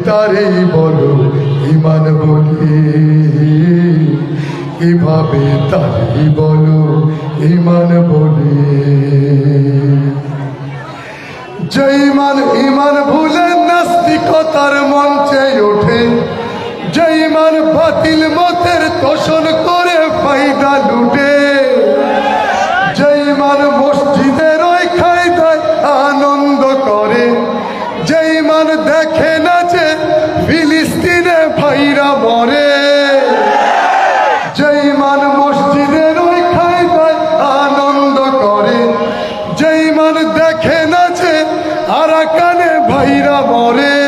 তারে বলো ইমান বলি, কিভাবে তারে বলো ইমান বলি। যেই মান ইমান ভুলে নাস্তিকতার মঞ্চে ওঠে, যেই মান বাতিল মতের তোষণ করে ফায়দা লুটে, যেই মান মসজিদের ওই খায়দায় আনন্দ করে, যেই মান দেখে না যে ফিলিস্তিনে ভাইরা মরে, যেই মান মসজিদের ওই খায়দায় আনন্দ করে, যেই মান দেখে না যে আরাকানে ভাইরা মরে,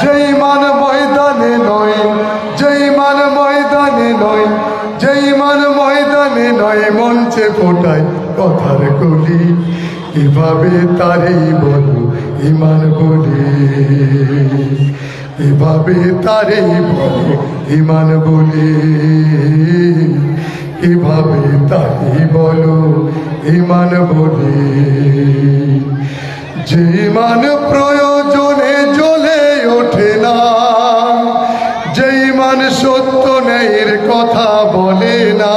যেই মান ময়দানে নয়, যেই মান ময়দানে নয়, যেই মান ময়দানে নয় মঞ্চে ফোটায় কথার কলি, কিভাবে তারেই বলো ইমান বলি, কিভাবে তারেই বলো ইমান বলি, কিভাবে তারেই বলো ইমান বলি। যে মান প্রয়োজনে জ্বলে ওঠে না, যেই মান সত্য ন্যায়ের কথা বলে না,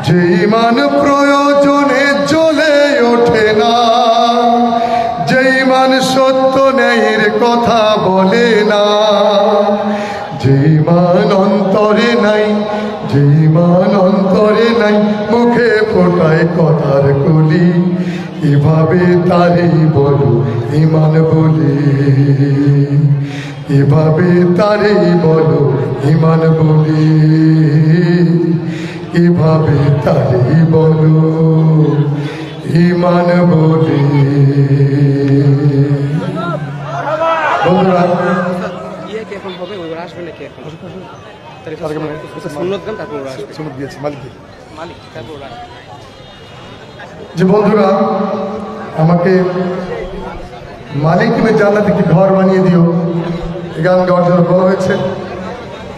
যেই মান প্রয়োজনে জ্বলে ওঠে না, যেই মান সত্য ন্যায়ের কথা বলে না, যেই মান অন্তরে নাই, যেই মান অন্তরে নাই মুখে ফোটায় কথার কলি, কিভাবে তারেই বলো ইমান বলি, কিভাবে তারেই বলো ইমান বলি, কিভাবে তারেই বলো ইমান বলি। বন্ধুরা যে বন্ধুরা আমাকে মালিক তুমি জান্নাতে একটি ঘর বানিয়ে দিও, এই গান গাওয়ার জন্য বলা হয়েছে।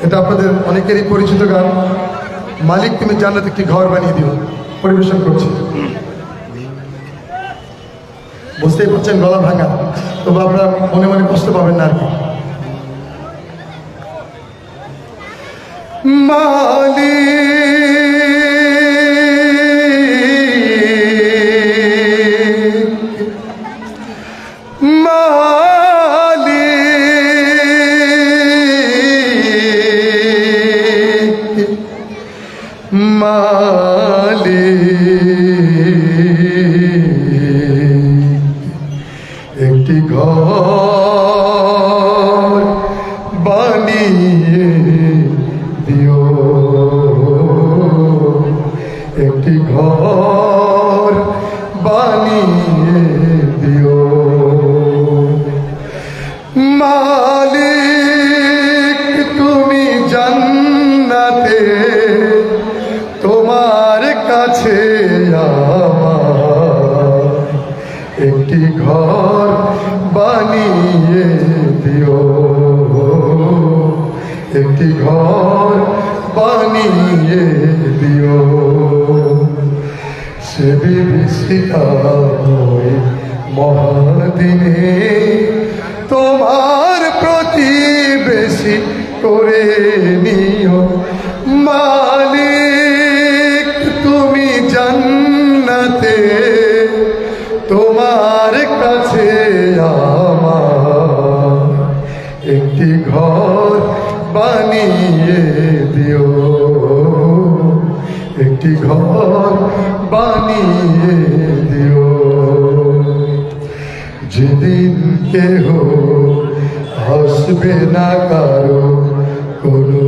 এটা আপনাদের অনেকেরই পরিচিত গান, মালিক তুমি জান্নাতে একটি ঘর বানিয়ে দিও, পরিবেশন করছি। বুঝতেই পারছেন গলা ভাঙা, তবু আপনারা মনে মনে কষ্ট পাবেন না আর কি। একটি ঘর বানিয়ে দিও, একটি ঘর বানিয়ে দিও, মালিক তুমি জান্নাতে তোমার কাছে আমার একটি ঘর বানিয়ে দিও, একটি ঘর বানিয়ে দিও। সে বিভীষিকাময় মহাদিনে তোমার প্রতিবেশী করে নিও, মালিক তুমি জান্নাতে তোমার কাছে আমার একটি ঘর বানিয়ে দিও, একটি ঘর বানিয়ে দিও। যেদিন কেহ আসবে না কারো কোনো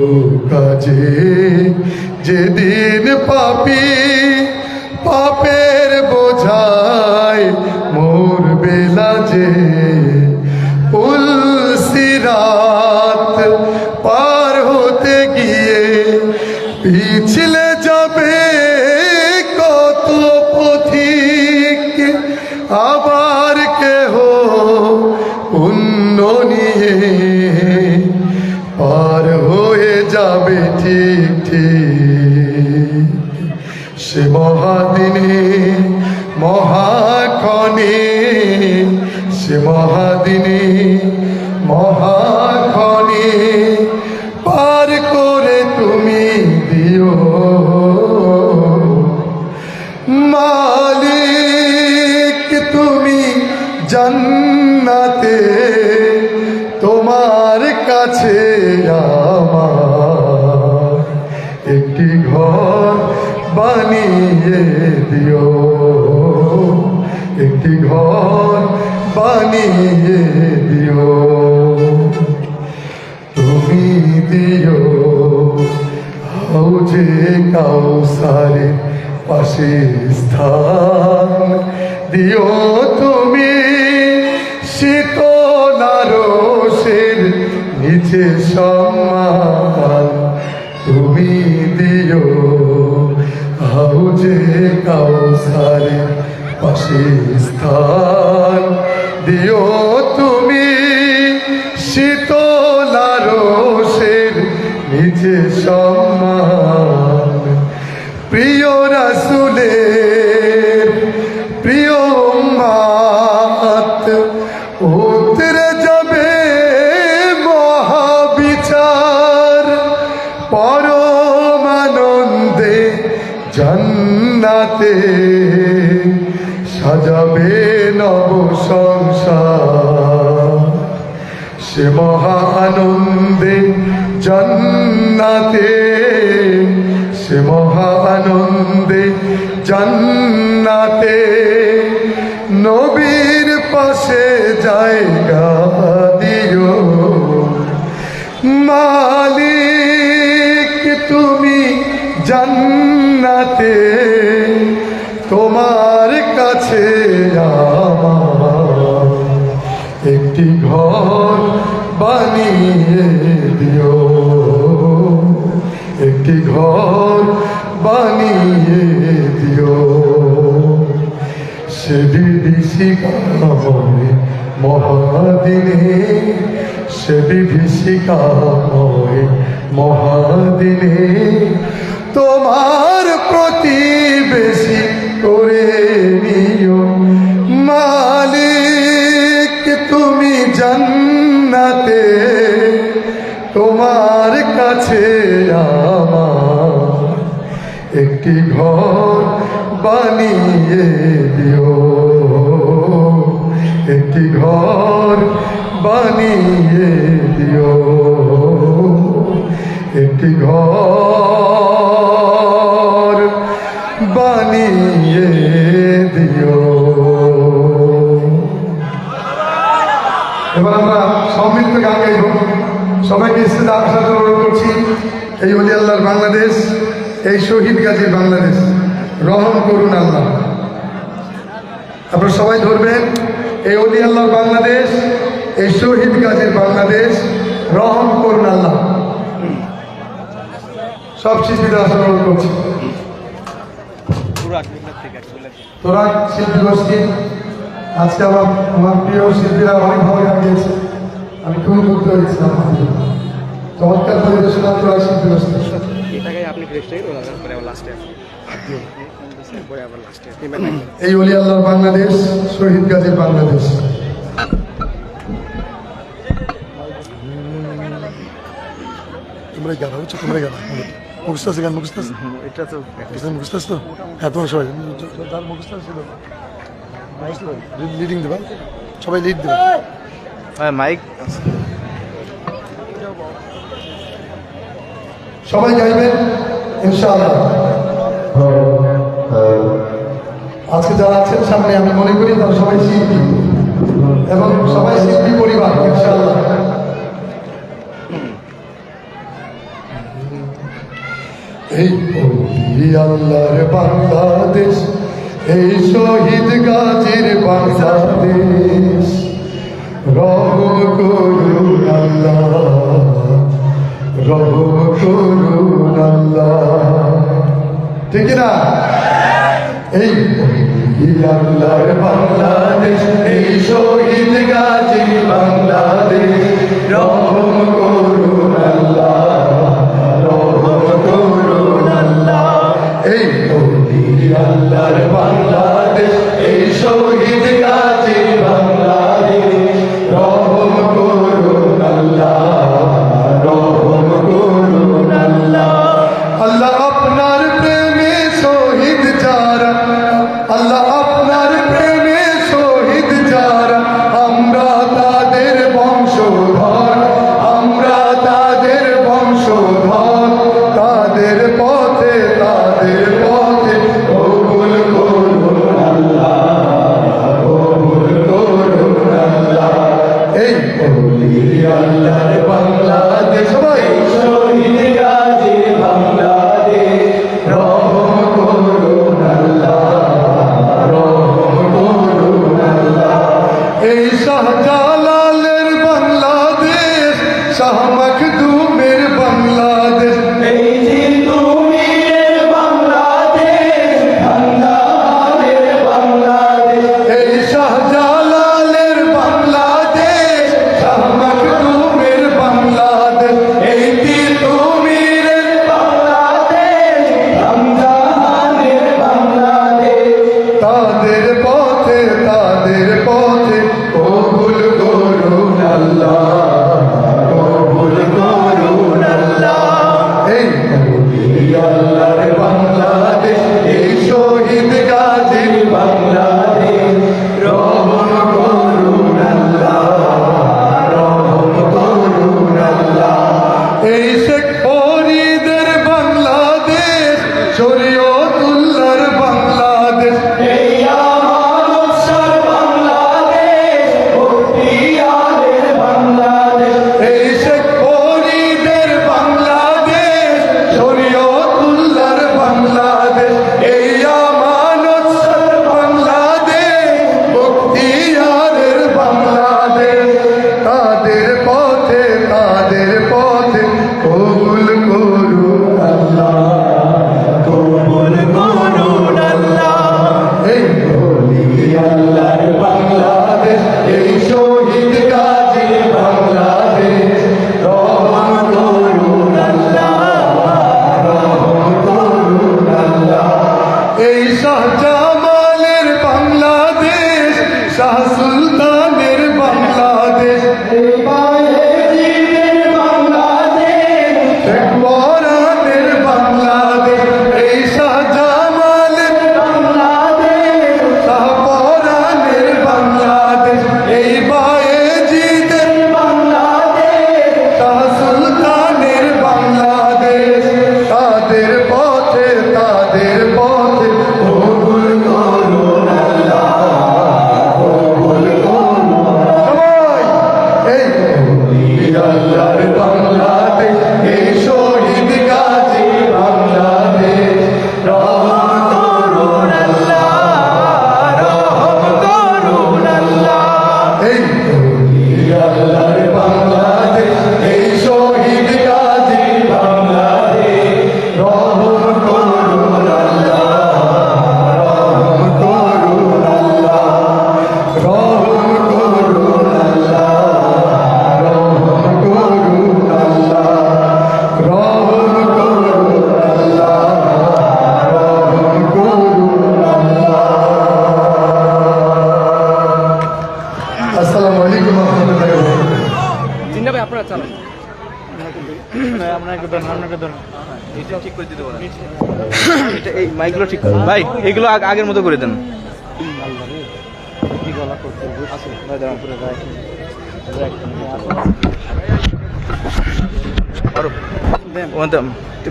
কাজে, যেদিন পাপী পাপের বোঝায় মোর বেলা যে পুলসিরাত পার হতে গিয়ে পিছলে যাবে কত পথিক, আবার কেহ পুণ্য নিয়ে পার হয়ে যাবে ঠিক ঠিক। সে মহাদিনে মহাক্ষণে, সে মহাদিনে দিও, একটি ঘর বানিয়ে দিও, তুমি দিও হাউজে কাউসারে পাশে স্থান, দিও তুমি শীতল আরশের নিচে সম্মান, তুমি দিও হাউজে কাউসারে পাশে স্থান, দিও তুমি শীতল আরশের নিচে সম্মান। প্রিয় রাসূলের প্রিয় উম্মত উতরে যাবে মহাবিচার, পরম আনন্দে জান্নাতে সাজাবে নব সংসার, সে মহা আনন্দে জান্নাতে, সে মহা আনন্দে জান্নাতে নবীর পাশে জায়গা দিও, মালিক তুমি জান্নাতে, তোমার কাছে আমার একটি ঘর বানিয়ে দিও, একটি ঘর বানিয়ে দিও, সে বিভীষিকাময় মহাদিনে, সে বিভীষিকাময় মহাদিনে তোমার প্রতিবেশী করে নিও, মালিক তুমি জান্নাতে, তোমার কাছে আমার একটি ঘর বানিয়ে দিও, একটি ঘর বানিয়ে দিও, একটি ঘর বানিয়ে দিও। এবার আমরা সম্মিলিত গান গাইব, সবাইকে ইস্তেদা আসার জন্য অনুরোধ করছি। এই ওলি আল্লাহর বাংলাদেশ, এই শহীদ গাজীর বাংলাদেশ, রহম করুন আল্লাহ। আপনারা সবাই ধরবেন, এই ওলি আল্লাহর বাংলাদেশ, এই শহীদ গাজীর বাংলাদেশ, রহম করুন আল্লাহ। সব শিল্পীরা আসার অনুরোধ করছি। তোরা শিল্পী গোষ্ঠী আজকে আমার প্রিয় শিল্পীরা অনেক ভালো গান গিয়েছে, আমি খুবই মুগ্ধ হয়েছিলাম। চমৎকার পরিবেশনা তোরা শিল্পী গোষ্ঠী। এই ওলি আল্লাহর বাংলাদেশ, শহীদ গাজীর বাংলাদেশ। তোমরা গান হচ্ছে, তোমরা গান মুখস্থ আছে, গান মুখস্থ আছে, এটা তো মুখস্থ আছে তো। হ্যাঁ তোমার সবাই যার মুখস্থ ছিল লিডিং দেবা, সবাই লিড দেবে। হ্যাঁ মাইক সবাই গাইবেন ইনশাআল্লাহ। আজকে যারা আছেন সামনে, আমি মনে করি তারা সবাই শিল্পী এবং সবাই শিল্পী পরিবার ইনশাআল্লাহ। এই ওলি আল্লাহর বাংলাদেশ, এই শহীদ গাজীর বাংলাদেশ, রহম করুন আল্লাহ, রহম করুন আল্লাহ। ঠিক না? এই ওলি আল্লাহর বাংলাদেশ, এই শহীদ গাজীর বাংলাদেশ, রহম করুন আল্লাহ, রহম করুন আল্লাহ। এই ওলি আল্লাহর বাংলাদেশ, এই শহীদ গাজীর বাংলাদেশ, রহম করুন আল্লাহ, রহম করুন আল্লাহ। আল্লাহ আপনার প্রেমে শহীদ যারা, আল্লাহ আপনার প্রেমে শহীদ যারা, আমরা তাদের আল্লাহর বাংলাদেশ সবাই শহীদ গাজী বাংলাদেশ রহম করুন আল্লাহ রহম করুন আল্লাহ এই শাহজালালের বাংলাদেশ শাহ মখদুমের বাংলাদেশ এই যে তুমির বাংলাদেশ খানদানের বাংলাদেশ এই শাহজালালের বাংলাদেশ শাহ মখদুমের বাংলাদেশ এই যে তুমির বাংলাদেশ খানদানের বাংলাদেশ তাদের পথে কবুল করুন আল্লাহ কবুল করুন আল্লাহ এই আল্লাহর বাংলাদেশ এই শহীদ গাজীর বাংলাদেশ রহম করুন আল্লাহ রহম করুন আল্লাহ এই শেখ ফরিদের বাংলাদেশ শরীয়তুল্লাহর বাংলাদেশ এই আমানত শাহর বাংলাদেশ বখতিয়ারের বাংলাদেশ এই শেখ ফরিদের বাংলাদেশ শরীয়তুল্লাহর বাংলাদেশ এই আমানত শাহর বাংলাদেশ বখতিয়ারের বাংলাদেশ তাদের পথে কবুল করুন আল্লাহ কবুল করুন আল্লাহ এই আল্লাহর বাংলাদেশ এই শহীদ গাজী বাংলাদেশ রহম করুন আল্লাহ রহম করুন আল্লাহ এই শাহজামালের বাংলাদেশ শাহ সুলতানের বাংলাদেশ এই বায়েজিদের বাংলাদেশ শেখ পরানের বাংলাদেশ এই শাহজামালের বাংলাদেশ শাহ পরানের বাংলাদেশ এই বায়েজিদের বাংলাদেশ শাহ সুলতানের বাংলাদেশ তাদের পথে কবুল করুন আল্লাহ কবুল করুন সবাই এই আল্লাহর বাংলাদেশ এই শহীদ গাজী বাংলাদেশ রহম করুন আল্লাহ রহম করুন আল্লাহ এই আল্লাহর বাংলাদেশ এই শহীদ গাজী বাংলাদেশ রহম করুন আল্লাহ রহম করুন আল্লাহ রহম করুন আল্লাহ রহম করুন আল্লাহ রহম করুন আল্লাহ রহম করুন আল্লাহ আসসালামু আলাইকুম ওয়া রাহমাতুল্লাহি ওয়া বারাকাতুহু চিন্তা ভাই আপনারা চালান আপনাকে ধরুন এটা ঠিক করে দিতে বলেন এটা এই মাইকগুলো ঠিক করুন ভাই এগুলো আগের মতো করে দেন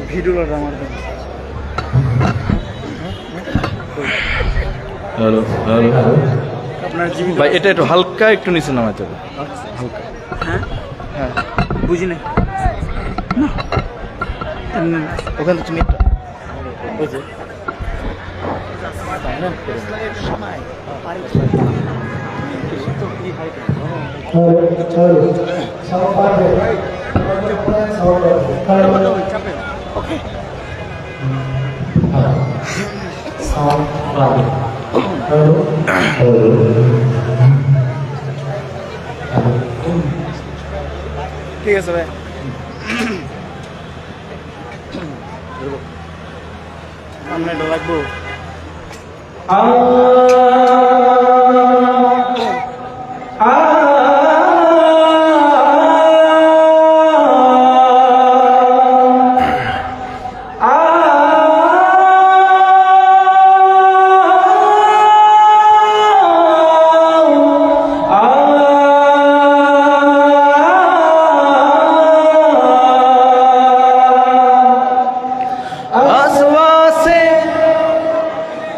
ভিডিওটা আমার হ্যালো হ্যালো আপনার জীবিত ভাই এটা একটু হালকা একটু নিচে নামাইতে হবে হালকা হ্যাঁ হ্যাঁ বুঝি নাই ওখানে তুমি একটা ওই যে ঠিক আছে ভাই সামনে লাগবো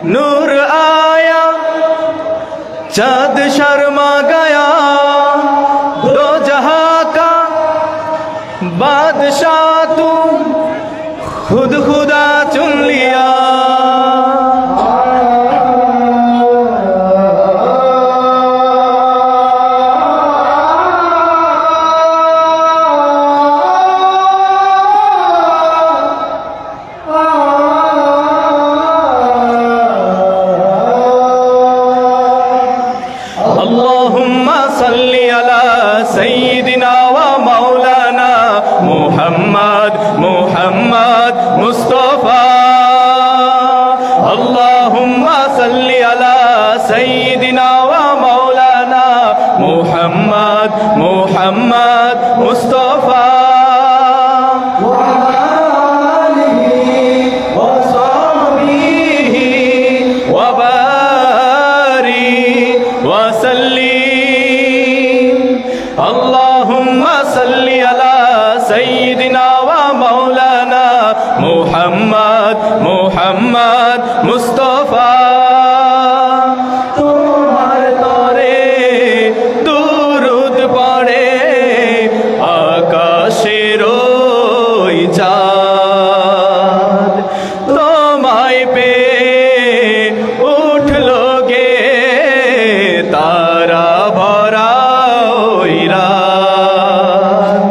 नूर आया बादशाह तू खुद खुदा चुन लिया अल्लाहुम्मा सल्ली अला सय्यिदिना व मौलाना मुहम्मद मुहम्मद मुस्तफा अल्लाहुम्मा सल्ली अला सय्यिदिना व मौलाना मुहम्मद मुहम्मद मुस्तफा अल्लाहुम्मा सल्ली अला सय्यिदिना व मौलाना मुहम्मद मुहम्मद मुस्तफा तुम्हार तोरे दुरूद पड़े आकाशेर ओई चाँद তোমায় পেয়ে উঠলো গে তারা ভরা ওই রাত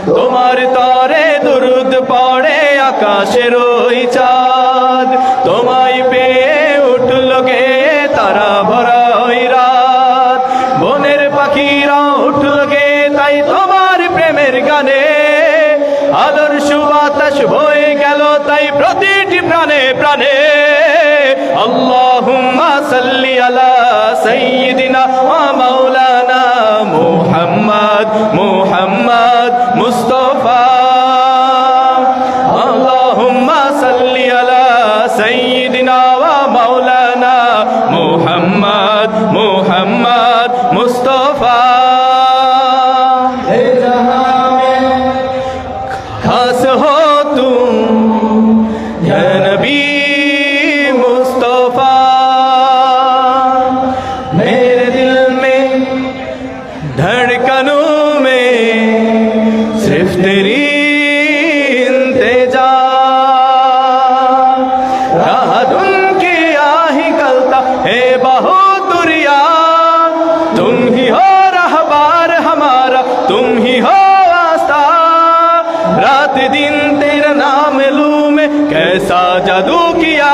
তোমার তরে দুরুদ পড়ে আকাশের ওই চাঁদ তোমায় পেয়ে উঠলো গে তারা ভরা ওই রাত বনের পাখিরা উঠলো গে তাই তোমার প্রেমের গানে আলোর সুবাতাস বয়ে গেল তাই প্রতিটি প্রাণে প্রাণে আল্লাহুম্মা সাল্লি আলা সাইয়্যিদিনা ওয়া মাওলানা মুহাম্মদ মুহাম্মদ মুস্তফা আল্লাহুম্মা সাল্লি আলা সাইয়্যিদিনা ওয়া মাওলানা মুহাম্মদ মুহাম্মদ মুস্তফা खास हो तुम या नबी मुस्तफा मेरे दिल में धड़कनों में सिर्फ तेरी इंतजा रात उनकी आही कलता है बहुत दुरिया तुम ही हो रहबार हमारा तुम ही हो रात दिन तेरा नाम लूं मैं कैसा जादू किया